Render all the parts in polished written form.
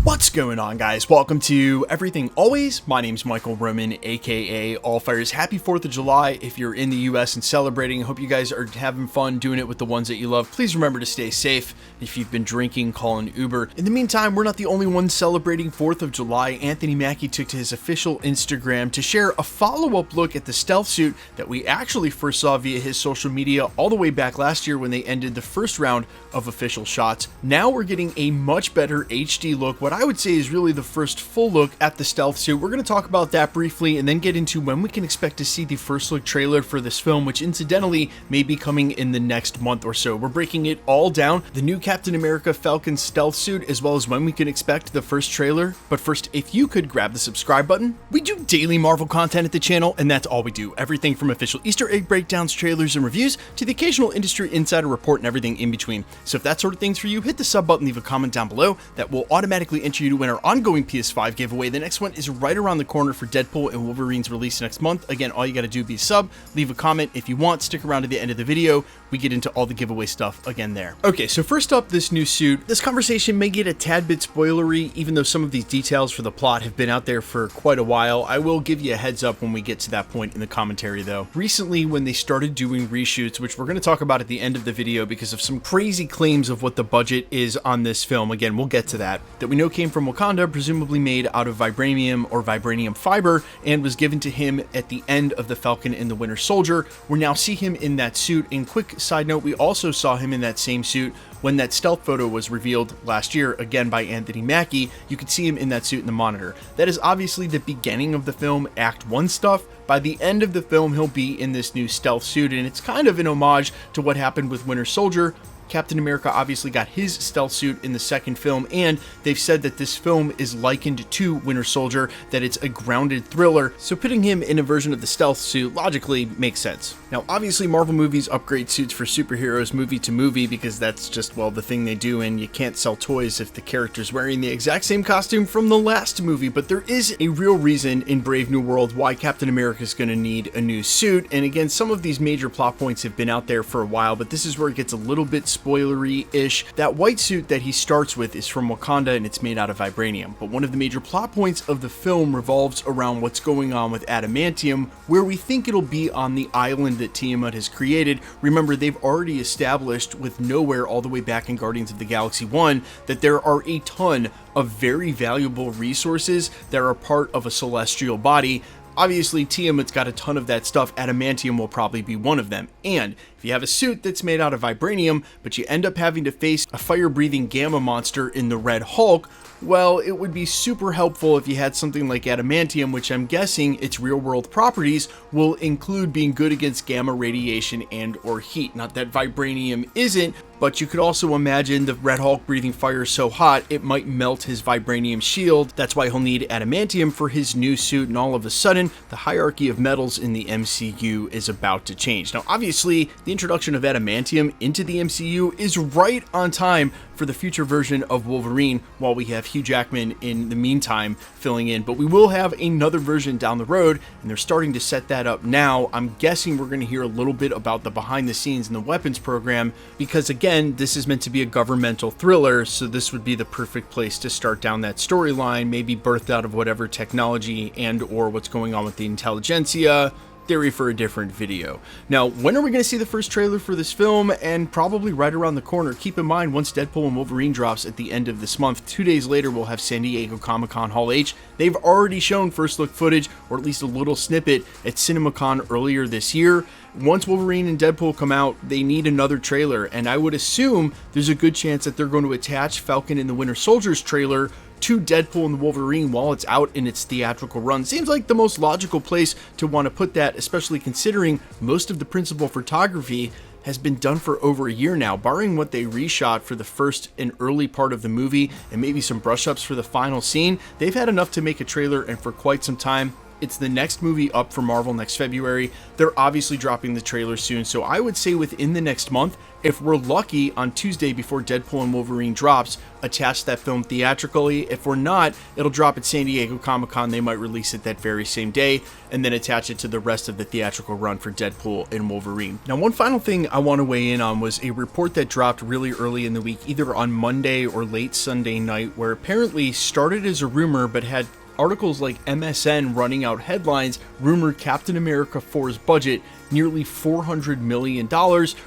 What's going on, guys? Welcome to Everything Always. My name's Michael Roman, aka Allfires. Happy 4th of July if you're in the US and celebrating. I hope you guys are having fun doing it with the ones that you love. Please remember to stay safe. If you've been drinking, call an Uber. In the meantime, we're not the only ones celebrating 4th of July. Anthony Mackie took to his official Instagram to share a follow-up look at the stealth suit that we actually first saw via his social media all the way back last year when they ended the first round of official shots. Now we're getting a much better HD look. What I would say is really the first full look at the stealth suit. We're going to talk about that briefly and then get into when we can expect to see the first look trailer for this film, which incidentally may be coming in the next month or so. We're breaking it all down, the new Captain America Falcon stealth suit, as well as when we can expect the first trailer. But first, if you could grab the subscribe button. We do daily Marvel content at the channel, and that's all we do. Everything from official Easter egg breakdowns, trailers, and reviews to the occasional industry insider report and everything in between. So if that sort of thing's for you, hit the sub button, leave a comment down below. That will automatically enter you to win our ongoing PS5 giveaway. The next one is right around the corner for Deadpool and Wolverine's release next month. Again, all you got to do is be a sub, leave a comment if you want, stick around to the end of the video. We get into all the giveaway stuff again there. Okay, so first up, this new suit. This conversation may get a tad bit spoilery, even though some of these details for the plot have been out there for quite a while. I will give you a heads up when we get to that point in the commentary though. Recently, when they started doing reshoots, which we're going to talk about at the end of the video because of some crazy claims of what the budget is on this film, again, we'll get to that we know came from Wakanda, presumably made out of vibranium or vibranium fiber, and was given to him at the end of the Falcon and the Winter Soldier. We now see him in that suit. And quick side note, we also saw him in that same suit when that stealth photo was revealed last year, again by Anthony Mackie. You could see him in that suit in the monitor. That is obviously the beginning of the film, Act 1 stuff. By the end of the film, he'll be in this new stealth suit, and it's kind of an homage to what happened with Winter Soldier. Captain America obviously got his stealth suit in the second film, and they've said that this film is likened to Winter Soldier, that it's a grounded thriller, so putting him in a version of the stealth suit logically makes sense. Now, obviously, Marvel movies upgrade suits for superheroes movie to movie because that's just, well, the thing they do, and you can't sell toys if the character's wearing the exact same costume from the last movie, but there is a real reason in Brave New World why Captain America is going to need a new suit, and again, some of these major plot points have been out there for a while, but this is where it gets a little bit spoilery-ish. That white suit that he starts with is from Wakanda and it's made out of vibranium, but one of the major plot points of the film revolves around what's going on with adamantium, where we think it'll be on the island that Tiamat has created. Remember, they've already established with Nowhere all the way back in Guardians of the Galaxy 1 that there are a ton of very valuable resources that are part of a celestial body. Obviously, Tiamat's got a ton of that stuff. Adamantium will probably be one of them. And if you have a suit that's made out of vibranium, but you end up having to face a fire-breathing gamma monster in the Red Hulk, well, it would be super helpful if you had something like adamantium, which I'm guessing its real-world properties will include being good against gamma radiation and or heat. Not that vibranium isn't, but you could also imagine the Red Hulk breathing fire so hot it might melt his vibranium shield. That's why he'll need adamantium for his new suit, and all of a sudden, the hierarchy of metals in the MCU is about to change. Now, obviously, the introduction of adamantium into the MCU is right on time for the future version of Wolverine, while we have Hugh Jackman in the meantime filling in. But we will have another version down the road, and they're starting to set that up now. I'm guessing we're going to hear a little bit about the behind the scenes in the weapons program, because again, this is meant to be a governmental thriller, so this would be the perfect place to start down that storyline, maybe birthed out of whatever technology and or what's going on with the intelligentsia. Theory for a different video. Now, when are we going to see the first trailer for this film? And probably right around the corner. Keep in mind, once Deadpool and Wolverine drops at the end of this month, 2 days later we'll have San Diego Comic-Con Hall H. They've already shown first look footage, or at least a little snippet, at CinemaCon earlier this year. Once Wolverine and Deadpool come out, they need another trailer, and I would assume there's a good chance that they're going to attach Falcon and the Winter Soldier's trailer to Deadpool and Wolverine while it's out in its theatrical run. Seems like the most logical place to want to put that, especially considering most of the principal photography has been done for over a year now, barring what they reshot for the first and early part of the movie and maybe some brush ups for the final scene. They've had enough to make a trailer and for quite some time. It's the next movie up for Marvel next February. They're obviously dropping the trailer soon, so I would say within the next month, if we're lucky, on Tuesday before Deadpool and Wolverine drops, attach that film theatrically. If we're not, it'll drop at San Diego Comic-Con. They might release it that very same day, and then attach it to the rest of the theatrical run for Deadpool and Wolverine. Now, one final thing I want to weigh in on was a report that dropped really early in the week, either on Monday or late Sunday night, where apparently started as a rumor but had articles like MSN running out headlines, rumored Captain America 4's budget nearly $400 million,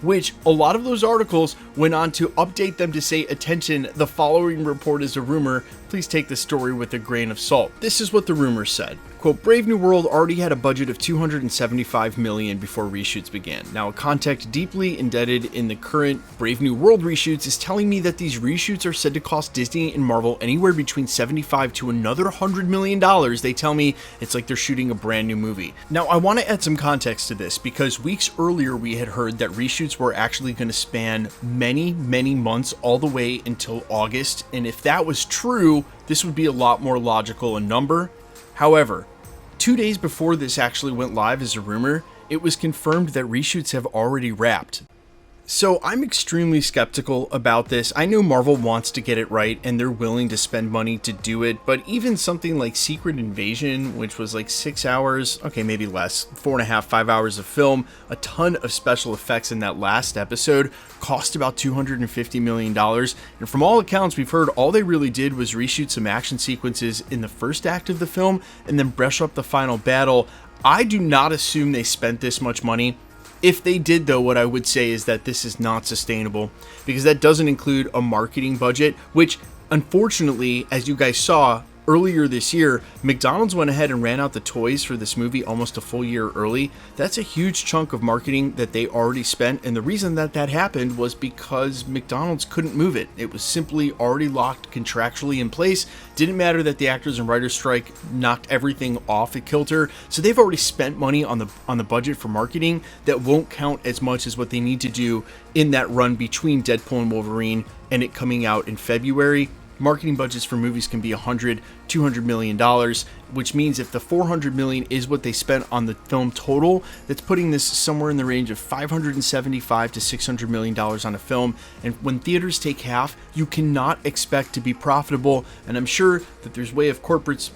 which a lot of those articles went on to update them to say, attention, the following report is a rumor. Please take the story with a grain of salt. This is what the rumor said. Quote, Brave New World already had a budget of $275 million before reshoots began. Now, a contact deeply indebted in the current Brave New World reshoots is telling me that these reshoots are said to cost Disney and Marvel anywhere between $75 to another $100 million. They tell me it's like they're shooting a brand new movie. Now, I want to add some context to this because weeks earlier we had heard that reshoots were actually going to span many months all the way until August. And if that was true, this would be a lot more logical in number. However, 2 days before this actually went live as a rumor, it was confirmed that reshoots have already wrapped. So I'm extremely skeptical about this. I know Marvel wants to get it right and they're willing to spend money to do it, but even something like Secret Invasion, which was like 6 hours, okay, maybe less, 4.5, 5 hours of film, a ton of special effects in that last episode, cost about $250 million. And from all accounts we've heard, all they really did was reshoot some action sequences in the first act of the film and then brush up the final battle. I do not assume they spent this much money. If they did, though, what I would say is that this is not sustainable because that doesn't include a marketing budget, which unfortunately, as you guys saw earlier this year, McDonald's went ahead and ran out the toys for this movie almost a full year early. That's a huge chunk of marketing that they already spent. And the reason that that happened was because McDonald's couldn't move it. It was simply already locked contractually in place. Didn't matter that the actors and writers strike knocked everything off at kilter. So they've already spent money on the budget for marketing that won't count as much as what they need to do in that run between Deadpool and Wolverine and it coming out in February. Marketing budgets for movies can be $100, $200 million, which means if the $400 million is what they spent on the film total, that's putting this somewhere in the range of $575 to $600 million on a film. And when theaters take half, you cannot expect to be profitable. And I'm sure that there's way of corporates,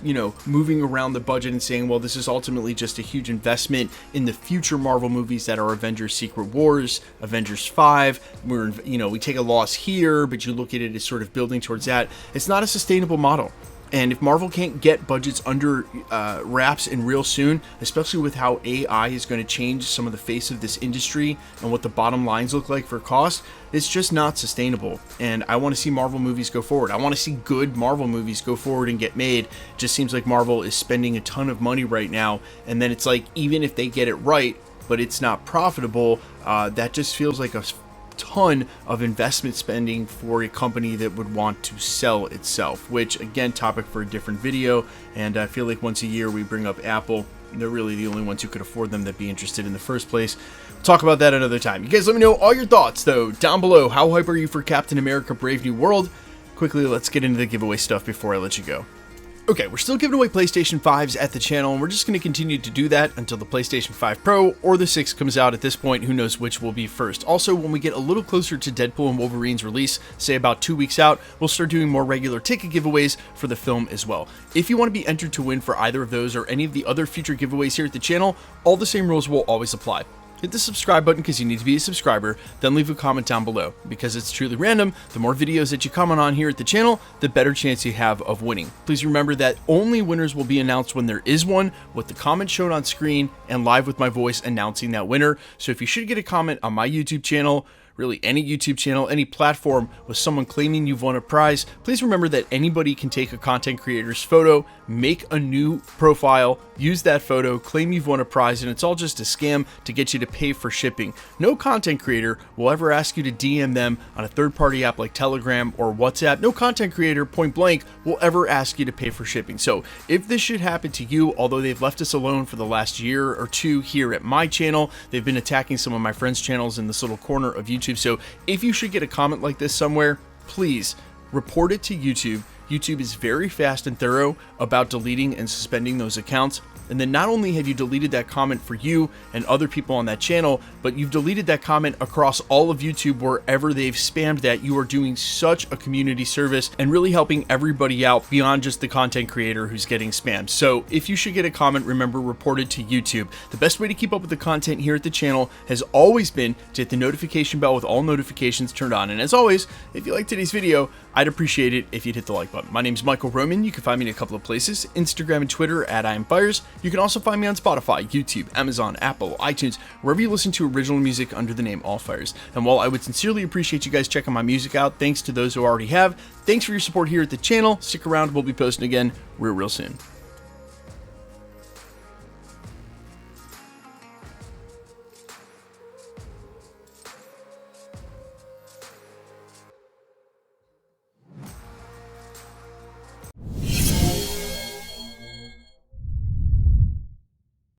moving around the budget and saying, well, this is ultimately just a huge investment in the future Marvel movies that are Avengers Secret Wars, Avengers 5. We take a loss here, but you look at it as sort of building towards that. It's not a sustainable model. And if Marvel can't get budgets under wraps and real soon, especially with how AI is going to change some of the face of this industry and what the bottom lines look like for cost, it's just not sustainable. And I want to see Marvel movies go forward. I want to see good Marvel movies go forward and get made. It just seems like Marvel is spending a ton of money right now. And then it's like, even if they get it right, but it's not profitable, that just feels like a ton of investment spending for a company that would want to sell itself, which again, topic for a different video. And I feel like once a year we bring up Apple. They're really the only ones who could afford them that be interested in the first place. We'll talk about that another time. You guys let me know all your thoughts though down below. How hype are you for Captain America Brave New World? Quickly, let's get into the giveaway stuff before I let you go. Okay, we're still giving away PlayStation 5s at the channel, and we're just going to continue to do that until the PlayStation 5 Pro or the 6 comes out. At this point, who knows which will be first. Also, when we get a little closer to Deadpool and Wolverine's release, say about 2 weeks out, we'll start doing more regular ticket giveaways for the film as well. If you want to be entered to win for either of those or any of the other future giveaways here at the channel, all the same rules will always apply. Hit the subscribe button because you need to be a subscriber, then leave a comment down below. Because it's truly random, the more videos that you comment on here at the channel, the better chance you have of winning. Please remember that only winners will be announced when there is one, with the comment shown on screen and live with my voice announcing that winner. So if you should get a comment on my YouTube channel, really any YouTube channel, any platform with someone claiming you've won a prize, please remember that anybody can take a content creator's photo, make a new profile, use that photo, claim you've won a prize, and it's all just a scam to get you to pay for shipping. No content creator will ever ask you to DM them on a third-party app like Telegram or WhatsApp. No content creator, point blank, will ever ask you to pay for shipping. So if this should happen to you, although they've left us alone for the last year or two here at my channel, they've been attacking some of my friends' channels in this little corner of YouTube. So if you should get a comment like this somewhere, please report it to YouTube. YouTube is very fast and thorough about deleting and suspending those accounts. and then not only have you deleted that comment for you and other people on that channel, but you've deleted that comment across all of YouTube wherever they've spammed that, you are doing such a community service and really helping everybody out beyond just the content creator who's getting spammed. So if you should get a comment, remember, report it to YouTube. The best way to keep up with the content here at the channel has always been to hit the notification bell with all notifications turned on. And as always, if you like today's video, I'd appreciate it if you'd hit the like button. My name's Michael Roman. You can find me in a couple of places, Instagram and Twitter at IamFires. You can also find me on Spotify, YouTube, Amazon, Apple, iTunes, wherever you listen to original music under the name AllFires. And while I would sincerely appreciate you guys checking my music out, thanks to those who already have, thanks for your support here at the channel. Stick around, we'll be posting again real soon.